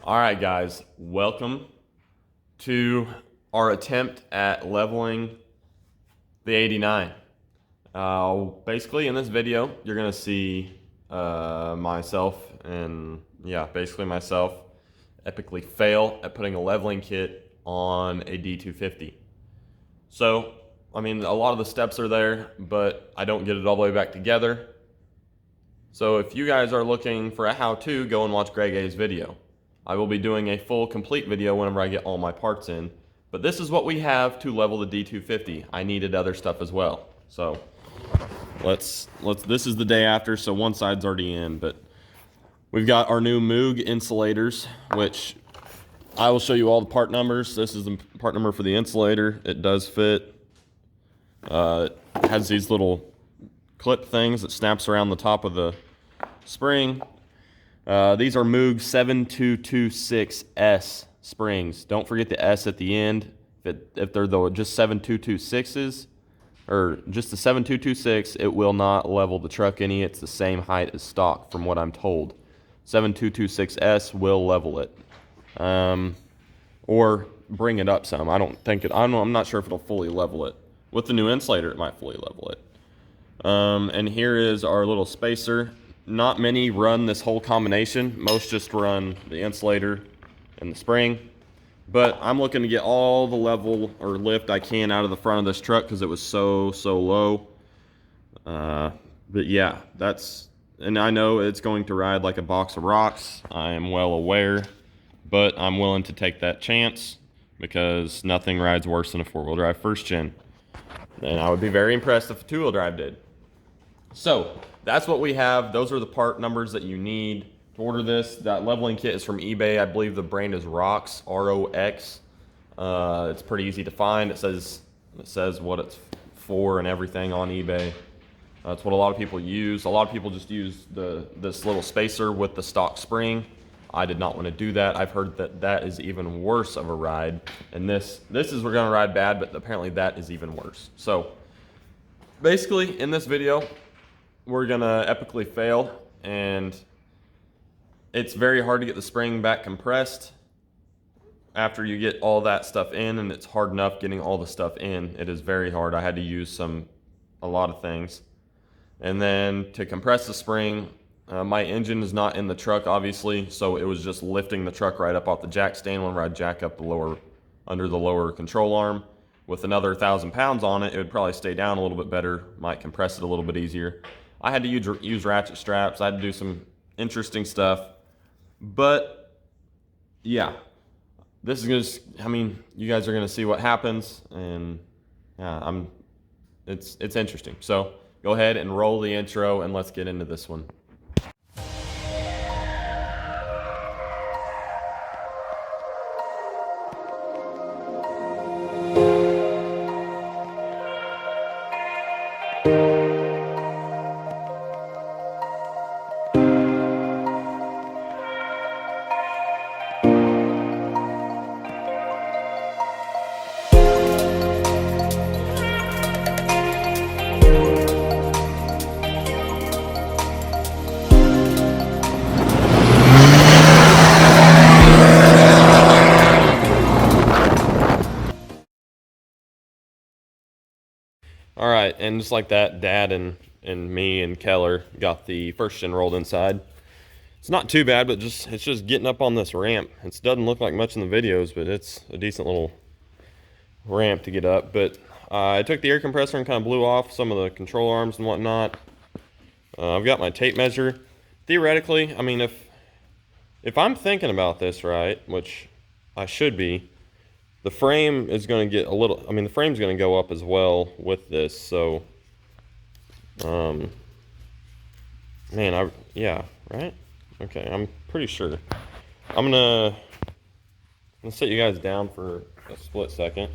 All right, guys, welcome to our attempt at leveling the 89. Basically, in this video, you're gonna see myself basically myself epically fail at putting a leveling kit on a D250. So, I mean, a lot of the steps are there, but I don't get it all the way back together. So if you guys are looking for a how-to, go and watch Greg A's video. I will be doing a full complete video whenever I get all my parts in. But this is what we have to level the D250. I needed other stuff as well. So this is the day after, so one side's already in, but we've got our new Moog insulators, which I will show you all the part numbers. This is the part number for the insulator. It does fit. It has these little clip things that snaps around the top of the spring. These are Moog 7226S springs. Don't forget the S at the end. If they're just 7226s or just the 7226, it will not level the truck any. It's the same height as stock from what I'm told. 7226S will level it. Or bring it up some. I'm not sure if it'll fully level it. With the new insulator, it might fully level it. And here is our little spacer. Not many run this whole combination. Most just run the insulator and the spring. But I'm looking to get all the level or lift I can out of the front of this truck because it was so low. But yeah, and I know it's going to ride like a box of rocks. I am well aware, but I'm willing to take that chance because nothing rides worse than a four-wheel drive first gen. And I would be very impressed if a two-wheel drive did. So that's what we have. Those are the part numbers that you need to order this. That leveling kit is from eBay. I believe the brand is ROX, R-O-X. It's pretty easy to find. It says what it's for and everything on eBay. That's what a lot of people use. A lot of people just use this little spacer with the stock spring. I did not want to do that. I've heard that is even worse of a ride. And this is we're gonna ride bad, but apparently that is even worse. So basically in this video, we're gonna epically fail, and it's very hard to get the spring back compressed after you get all that stuff in, and it's hard enough getting all the stuff in. It is very hard. I had to use a lot of things. And then to compress the spring, my engine is not in the truck, obviously, so it was just lifting the truck right up off the jack stand whenever I jack up under the lower control arm. With another 1,000 pounds on it, it would probably stay down a little bit better, might compress it a little bit easier. I had to use ratchet straps. I had to do some interesting stuff. But yeah, this is you guys are gonna see what happens, and yeah, it's interesting. So go ahead and roll the intro and let's get into this one. All right, and just like that, Dad and me and Keller got the first gen rolled inside. It's not too bad, but it's just getting up on this ramp. It doesn't look like much in the videos, but it's a decent little ramp to get up. But I took the air compressor and kind of blew off some of the control arms and whatnot. I've got my tape measure. Theoretically, I mean, if I'm thinking about this right, which I should be, the frame is going to get the frame's going to go up as well with this, so, yeah, right? Okay, I'm pretty sure. I'm gonna set you guys down for a split second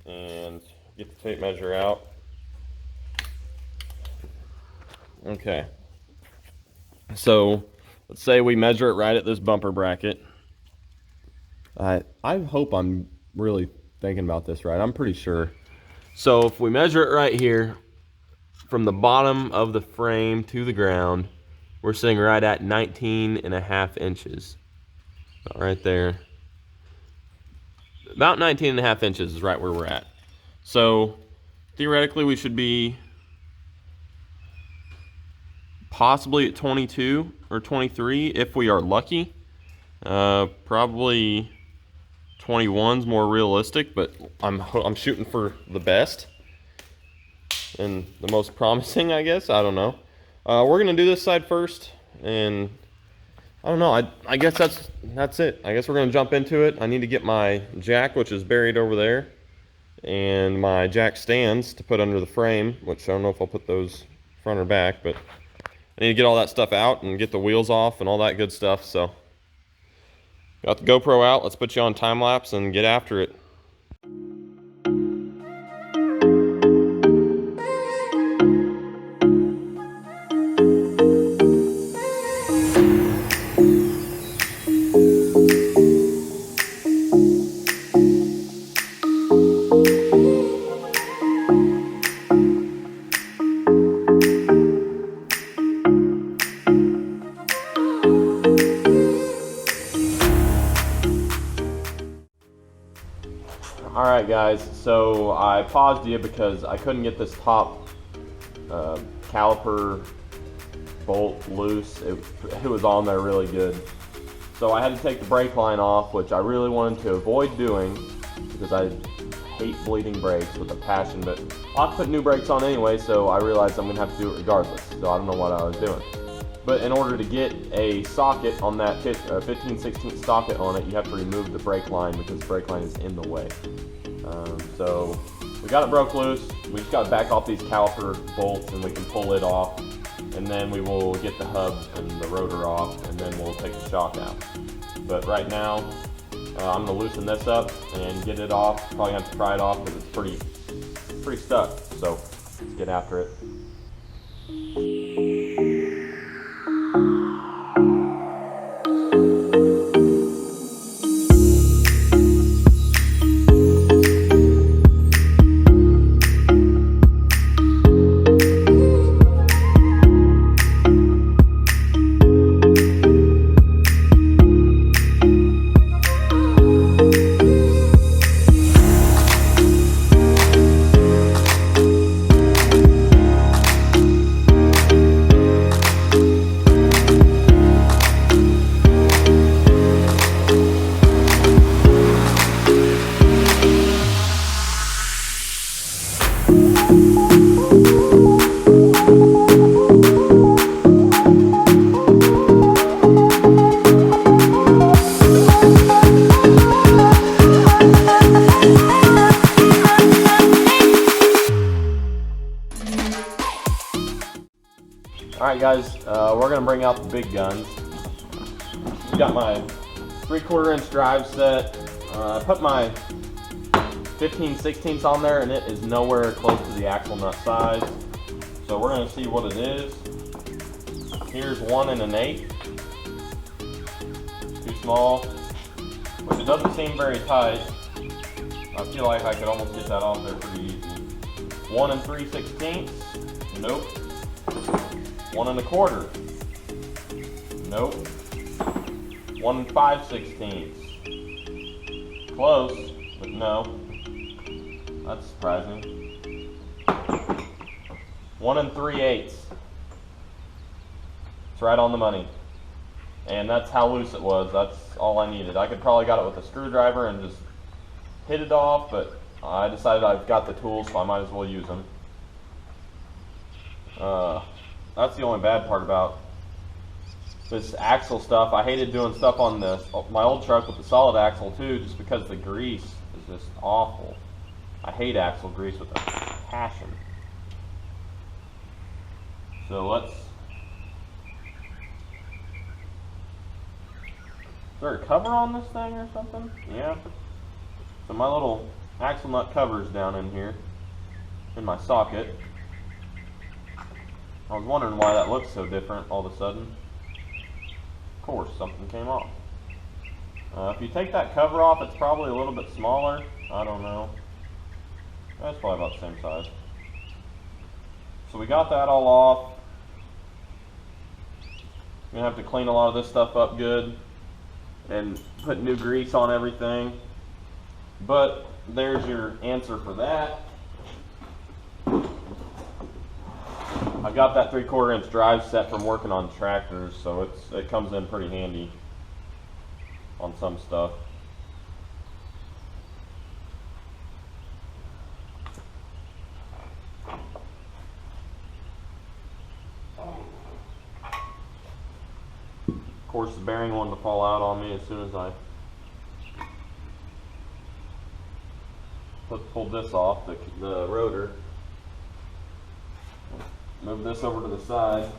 and get the tape measure out. Okay, so let's say we measure it right at this bumper bracket. I hope I'm really thinking about this right. I'm pretty sure. So if we measure it right here, from the bottom of the frame to the ground, we're sitting right at 19.5 inches. Right there. About 19.5 inches is right where we're at. So theoretically we should be possibly at 22 or 23 if we are lucky. Probably 21's more realistic, but I'm shooting for the best and the most promising, I guess. I don't know. We're gonna do this side first, and I don't know. I guess that's it. I guess we're gonna jump into it. I need to get my jack, which is buried over there, and my jack stands to put under the frame, which I don't know if I'll put those front or back, but I need to get all that stuff out and get the wheels off and all that good stuff. So got the GoPro out. Let's put you on time lapse and get after it. Alright guys, so I paused you because I couldn't get this top caliper bolt loose. It was on there really good. So I had to take the brake line off, which I really wanted to avoid doing because I hate bleeding brakes with a passion, but I'll have to put new brakes on anyway, so I realized I'm going to have to do it regardless. So I don't know what I was doing. But in order to get a socket on that 15/16 socket on it, you have to remove the brake line because the brake line is in the way. So we got it broke loose. We just got to back off these caliper bolts and we can pull it off. And then we will get the hub and the rotor off, and then we'll take the shock out. But right now, I'm going to loosen this up and get it off. Probably have to pry it off because it's pretty stuck. So let's get after it. Alright guys, we're going to bring out the big guns. Got my 3/4 inch drive set. I put my 15/16 on there and it is nowhere close to the axle nut size. So we're going to see what it is. Here's 1 1/8. Too small, which it doesn't seem very tight. I feel like I could almost get that off there pretty easy. 1 3/16. Nope. 1 1/4. Nope. 1 5/16. Close, but no. That's surprising. 1 3/8. It's right on the money. And that's how loose it was. That's all I needed. I could probably got it with a screwdriver and just hit it off, but I decided I've got the tools, so I might as well use them. That's the only bad part about this axle stuff. I hated doing stuff on my old truck with the solid axle too, just because the grease is just awful. I hate axle grease with a passion. So is there a cover on this thing or something? Yeah. So my little axle nut cover's down in here, in my socket. I was wondering why that looks so different all of a sudden. Of course, something came off. If you take that cover off, it's probably a little bit smaller. I don't know. That's probably about the same size. So we got that all off. I'm going to have to clean a lot of this stuff up good. and put new grease on everything. But there's your answer for that. I got that 3/4 inch drive set from working on tractors, so it comes in pretty handy on some stuff. Of course, the bearing wanted to fall out on me as soon as I pulled this off, the rotor. Move this over to the side.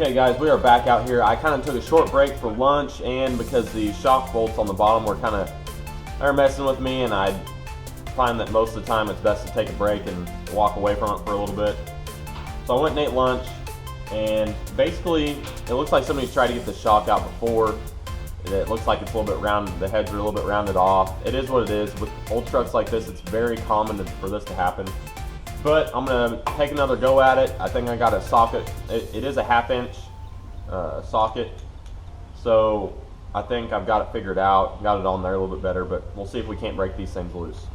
Okay guys, we are back out here. I kind of took a short break for lunch, and because the shock bolts on the bottom were they're messing with me, and I find that most of the time it's best to take a break and walk away from it for a little bit. So I went and ate lunch, and basically it looks like somebody's tried to get the shock out before. It looks like it's a little bit rounded, the heads are a little bit rounded off. It is what it is. With old trucks like this, it's very common for this to happen. But I'm gonna take another go at it. I think I got a socket. It is a 1/2 inch socket. So I think I've got it figured out, got it on there a little bit better, but we'll see if we can't break these things loose.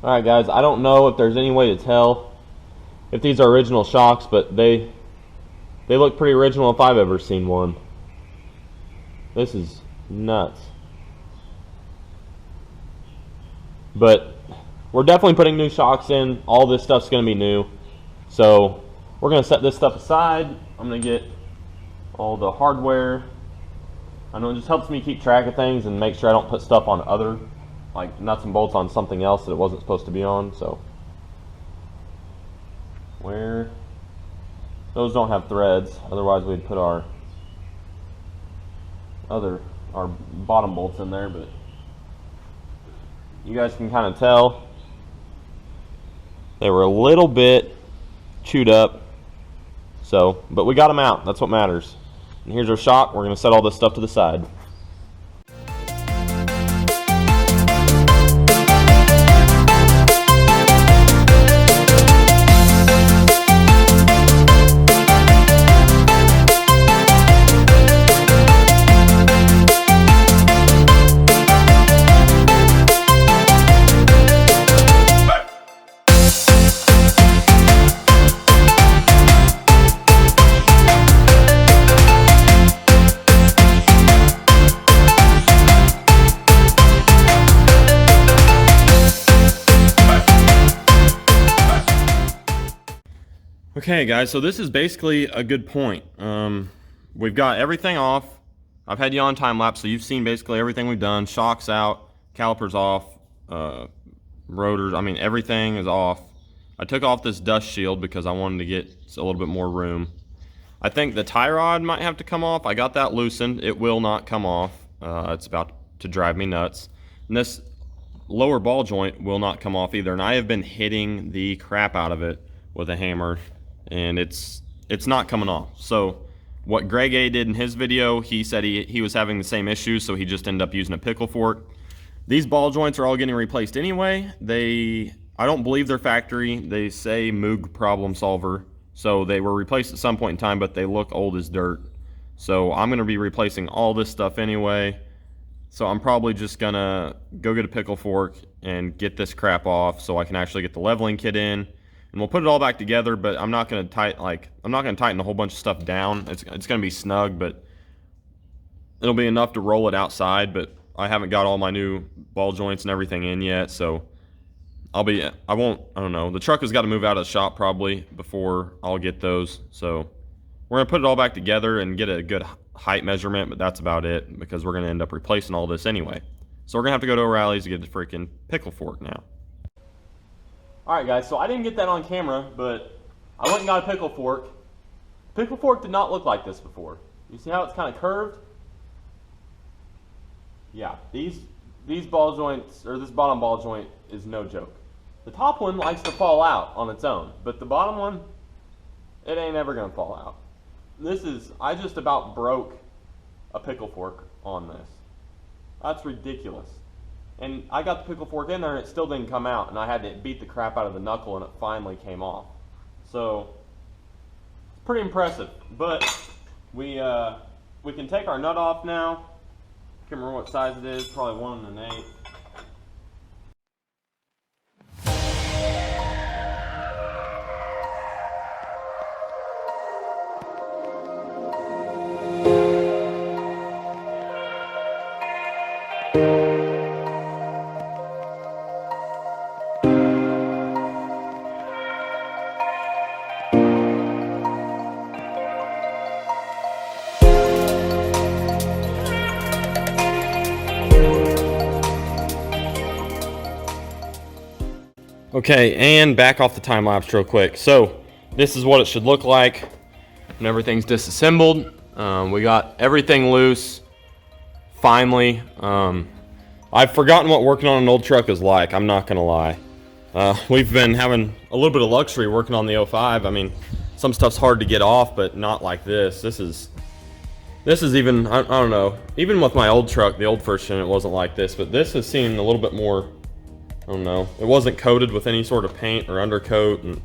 Alright guys, I don't know if there's any way to tell if these are original shocks, but they look pretty original if I've ever seen one. This is nuts. But we're definitely putting new shocks in. All this stuff's going to be new. So we're going to set this stuff aside. I'm going to get all the hardware. I know it just helps me keep track of things and make sure I don't put stuff on other, like nuts and bolts on something else that it wasn't supposed to be on. So where those don't have threads, otherwise we'd put our bottom bolts in there, but you guys can kind of tell they were a little bit chewed up. So, but we got them out. That's what matters. And here's our shock. We're going to set all this stuff to the side. Okay guys, so this is basically a good point. We've got everything off. I've had you on time lapse, so you've seen basically everything we've done. Shocks out, calipers off, rotors, I mean, everything is off. I took off this dust shield because I wanted to get a little bit more room. I think the tie rod might have to come off. I got that loosened. It will not come off. It's about to drive me nuts. And this lower ball joint will not come off either. And I have been hitting the crap out of it with a hammer, and it's not coming off. So what Greg A did in his video, he said he was having the same issue, so he just ended up using a pickle fork. These ball joints are all getting replaced anyway. I don't believe they're factory. They say Moog problem solver. So they were replaced at some point in time, but they look old as dirt. So I'm gonna be replacing all this stuff anyway. So I'm probably just gonna go get a pickle fork and get this crap off so I can actually get the leveling kit in. And we'll put it all back together, but I'm not gonna tighten a whole bunch of stuff down. It's gonna be snug, but it'll be enough to roll it outside, but I haven't got all my new ball joints and everything in yet, so I don't know. The truck has got to move out of the shop probably before I'll get those. So we're going to put it all back together and get a good height measurement, but that's about it because we're going to end up replacing all this anyway. So we're going to have to go to O'Reilly's to get the freaking pickle fork now. Alright guys, so I didn't get that on camera, but I went and got a pickle fork. Pickle fork did not look like this before. You see how it's kind of curved? Yeah, these ball joints, or this bottom ball joint is no joke. The top one likes to fall out on its own, but the bottom one, it ain't ever gonna fall out. I just about broke a pickle fork on this. That's ridiculous. And I got the pickle fork in there and it still didn't come out, and I had to beat the crap out of the knuckle and it finally came off. So, it's pretty impressive. But we can take our nut off now. I can't remember what size it is, probably 1 1/8. Okay, and back off the time lapse real quick. So this is what it should look like when everything's disassembled. We got everything loose finally. I've forgotten what working on an old truck is like, I'm not gonna lie. We've been having a little bit of luxury working on the 05. I mean, some stuff's hard to get off, but not like this. This is even, I don't know, even with my old truck, the old first gen, it wasn't like this, but this has seen a little bit more, I don't know, it wasn't coated with any sort of paint or undercoat, and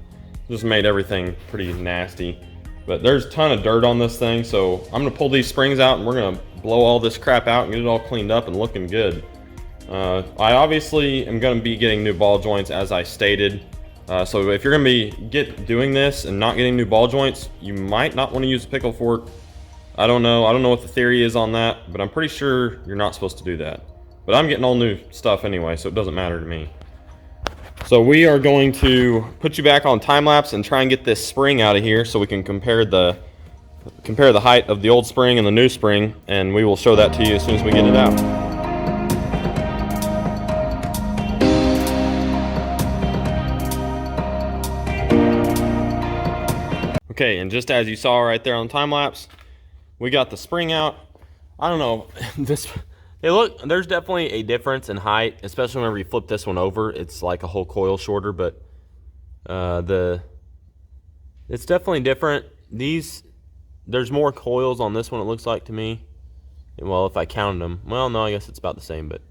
just made everything pretty nasty. But there's a ton of dirt on this thing, so I'm gonna pull these springs out and we're gonna blow all this crap out and get it all cleaned up and looking good. I obviously am gonna be getting new ball joints as I stated. So if you're gonna be doing this and not getting new ball joints, you might not want to use a pickle fork. I don't know what the theory is on that, but I'm pretty sure you're not supposed to do that. But I'm getting all new stuff anyway, so it doesn't matter to me. So we are going to put you back on time lapse and try and get this spring out of here so we can compare the height of the old spring and the new spring, and we will show that to you as soon as we get it out. Okay, and just as you saw right there on time lapse, we got the spring out. I don't know, there's definitely a difference in height, especially whenever you flip this one over. It's like a whole coil shorter, but it's definitely different. There's more coils on this one, it looks like to me. Well, if I counted them. Well, no, I guess it's about the same, but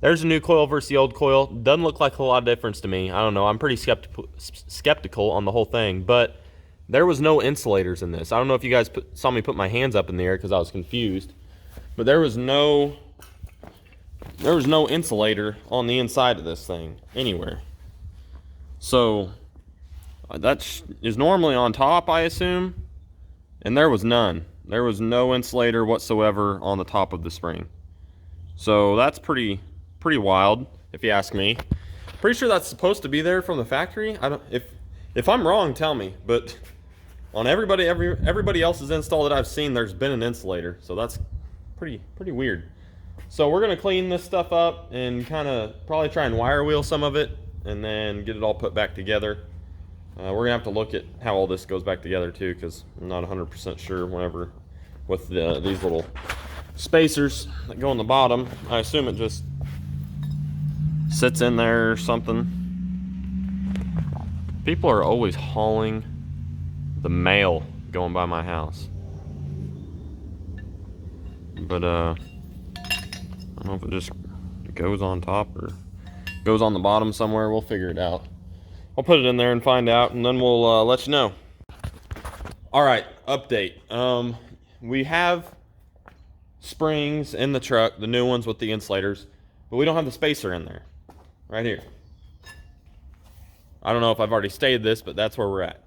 there's a new coil versus the old coil. Doesn't look like a lot of difference to me. I don't know, I'm pretty skeptical on the whole thing, but there was no insulators in this. I don't know if you guys saw me put my hands up in the air because I was confused. But there was no insulator on the inside of this thing anywhere. So that is normally on top, I assume, and there was none. There was no insulator whatsoever on the top of the spring. So that's pretty wild, if you ask me. Pretty sure that's supposed to be there from the factory. If I'm wrong, tell me. But on everybody else's install that I've seen, there's been an insulator. So that's pretty weird. So we're gonna clean this stuff up and kind of probably try and wire wheel some of it and then get it all put back together. We're gonna have to look at how all this goes back together too, because I'm not 100% sure whenever with these little spacers that go on the bottom. I assume it just sits in there or something. People are always hauling the mail going by my house. But I don't know if it just goes on top or goes on the bottom somewhere. We'll figure it out. I'll put it in there and find out, and then we'll let you know. All right, update. We have springs in the truck, the new ones with the insulators, but we don't have the spacer in there. Right here. I don't know if I've already stated this, but that's where we're at.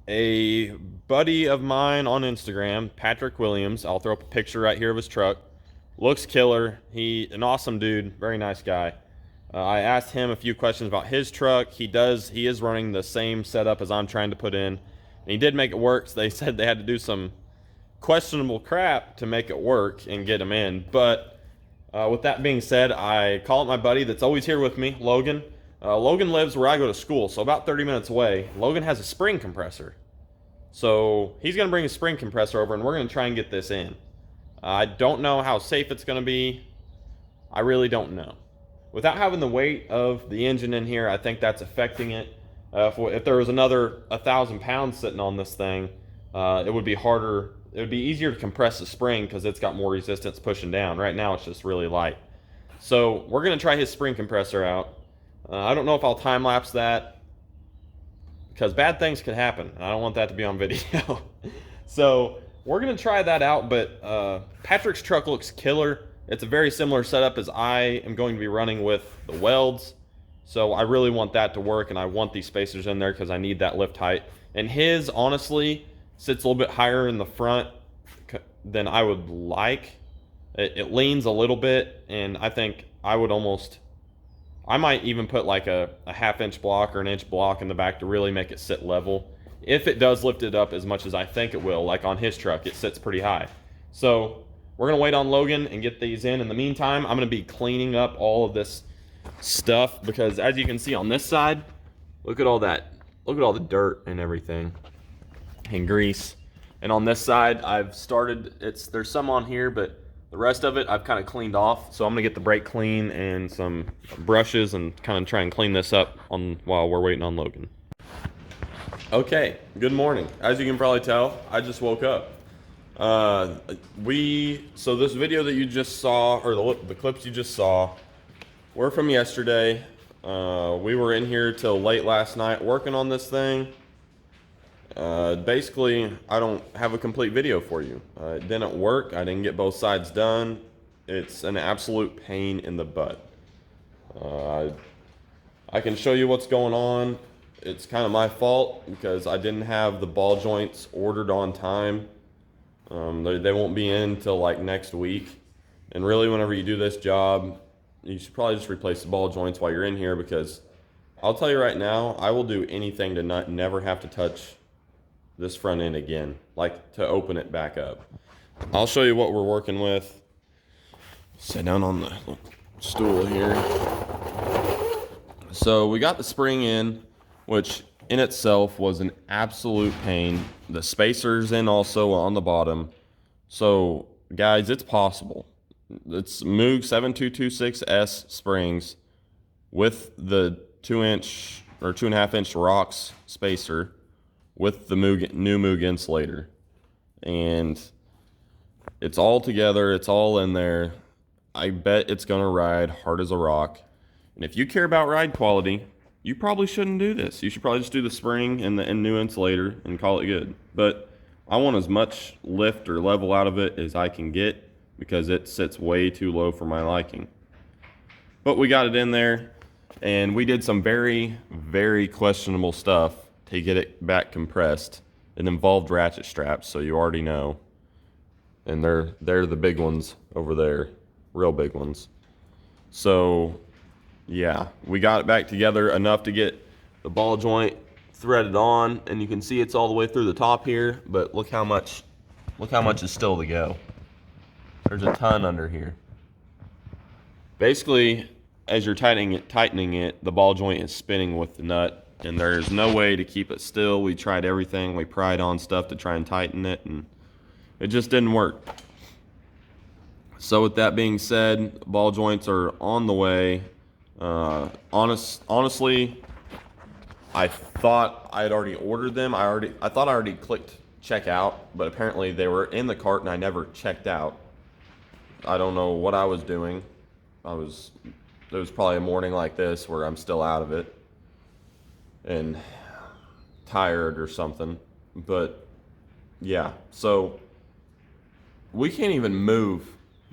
A buddy of mine on Instagram, Patrick Williams, I'll throw up a picture right here of his truck. Looks killer. An awesome dude, very nice guy. I asked him a few questions about his truck. He is running the same setup as I'm trying to put in. And he did make it work. So they said they had to do some questionable crap to make it work and get him in. But with that being said, I call up my buddy that's always here with me, Logan. Logan lives where I go to school, so about 30 minutes away. Logan has a spring compressor. So he's going to bring a spring compressor over, and we're going to try and get this in. I don't know how safe it's going to be. I really don't know. Without having the weight of the engine in here, I think that's affecting it. If there was another 1,000 pounds sitting on this thing, it would be harder. It would be easier to compress the spring because it's got more resistance pushing down. Right now, it's just really light. So we're going to try his spring compressor out. I don't know if I'll time lapse that because bad things could happen. I don't want that to be on video. So we're going to try that out, but Patrick's truck looks killer. It's a very similar setup as I am going to be running with the welds. So I really want that to work, and I want these spacers in there because I need that lift height. And his, honestly, sits a little bit higher in the front than I would like. It leans a little bit, and I think I might even put like a half-inch block or an inch block in the back to really make it sit level. If it does lift it up as much as I think it will, like on his truck, it sits pretty high. So we're going to wait on Logan and get these in. In the meantime, I'm going to be cleaning up all of this stuff because as you can see on this side, look at all that. Look at all the dirt and everything and grease. And on this side, there's some on here, but the rest of it I've kind of cleaned off. So I'm going to get the brake clean and some brushes and kind of try and clean this up while we're waiting on Logan. Okay, good morning. As you can probably tell, I just woke up. So this video that you just saw, or the clips you just saw, were from yesterday. We were in here till late last night working on this thing. Basically, I don't have a complete video for you. It didn't work. I didn't get both sides done. It's an absolute pain in the butt. I can show you what's going on. It's kind of my fault because I didn't have the ball joints ordered on time. They won't be in till like next week. And really, whenever you do this job, you should probably just replace the ball joints while you're in here because I'll tell you right now, I will do anything to never have to touch this front end again, like to open it back up. I'll show you what we're working with. Sit down on the stool here. So we got the spring in, which in itself was an absolute pain. The spacers in also on the bottom. So guys, it's possible. It's Moog 7226S springs with the 2-inch or 2.5-inch rocks spacer with the new Moog insulator. And it's all together, it's all in there. I bet it's gonna ride hard as a rock. And if you care about ride quality, you probably shouldn't do this. You should probably just do the spring and the new insulator and call it good. But I want as much lift or level out of it as I can get because it sits way too low for my liking. But we got it in there, and we did some very, very questionable stuff to get it back compressed. It involved ratchet straps, so you already know. And they're the big ones over there, real big ones. So yeah, we got it back together enough to get the ball joint threaded on, and you can see it's all the way through the top here, but look how much is still to go. There's a ton under here. Basically, as you're tightening it, the ball joint is spinning with the nut, and there's no way to keep it still. We tried everything. We pried on stuff to try and tighten it, and it just didn't work. So with that being said, ball joints are on the way. Honestly, I thought I had already ordered them. I thought I already clicked check out, but apparently they were in the cart and I never checked out. I don't know what I was doing. It was probably a morning like this where I'm still out of it and tired or something. But yeah, so we can't even move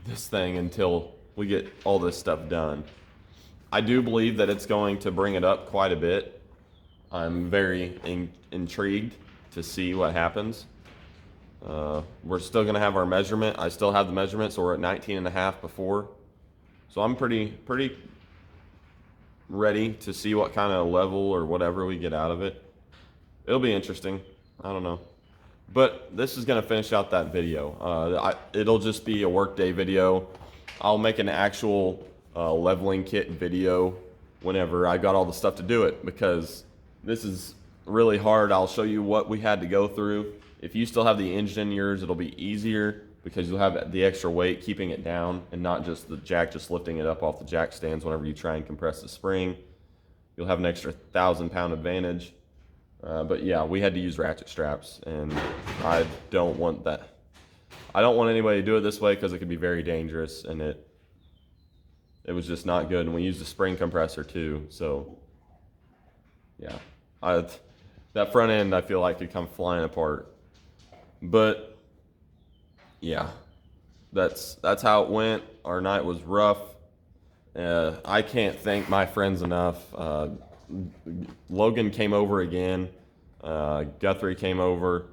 this thing until we get all this stuff done. I do believe that it's going to bring it up quite a bit. I'm very intrigued to see what happens. We're still going to have our measurement. I still have the measurement, so we're at 19.5 before. So I'm pretty ready to see what kind of level or whatever we get out of it. It'll be interesting. I don't know. But this is going to finish out that video. It'll just be a workday video. I'll make an actual leveling kit video whenever I got all the stuff to do it, because this is really hard. I'll show you what we had to go through. If you still have the engine in yours, it'll be easier because you'll have the extra weight keeping it down and not just the jack just lifting it up off the jack stands whenever you try and compress the spring. You'll have an extra 1,000-pound advantage. But yeah, we had to use ratchet straps, and I don't want that. I don't want anybody to do it this way because it could be very dangerous, and it was just not good. And we used a spring compressor too, so yeah, that front end I feel like could come flying apart. But yeah, that's how it went. Our night was rough. I can't thank my friends enough. Logan came over again. Guthrie came over.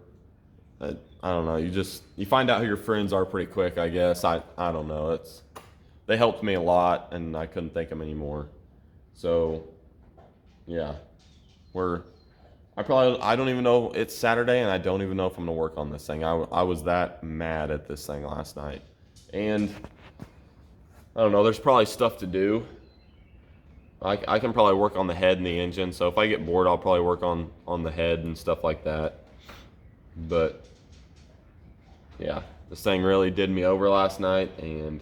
I don't know. You find out who your friends are pretty quick, I guess. I don't know. They helped me a lot, and I couldn't thank them anymore. So yeah, I don't even know. It's Saturday, and I don't even know if I'm gonna work on this thing. I was that mad at this thing last night, and I don't know. There's probably stuff to do. I can probably work on the head and the engine. So if I get bored, I'll probably work on the head and stuff like that. But yeah, this thing really did me over last night, and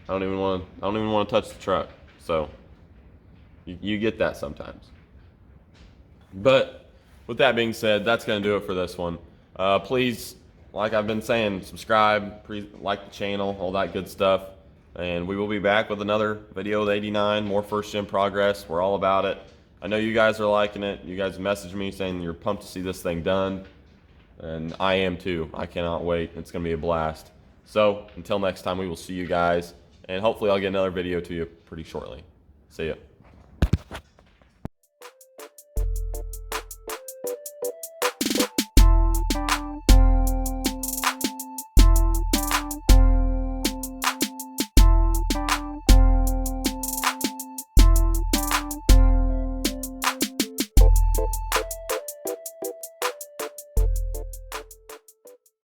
I don't even want to touch the truck. So you get that sometimes. But with that being said, that's going to do it for this one. Please, like I've been saying, subscribe, like the channel, all that good stuff. And we will be back with another video with 89, more first gen progress. We're all about it. I know you guys are liking it. You guys messaged me saying you're pumped to see this thing done. And I am too. I cannot wait. It's going to be a blast. So until next time, we will see you guys. And hopefully I'll get another video to you pretty shortly. See ya.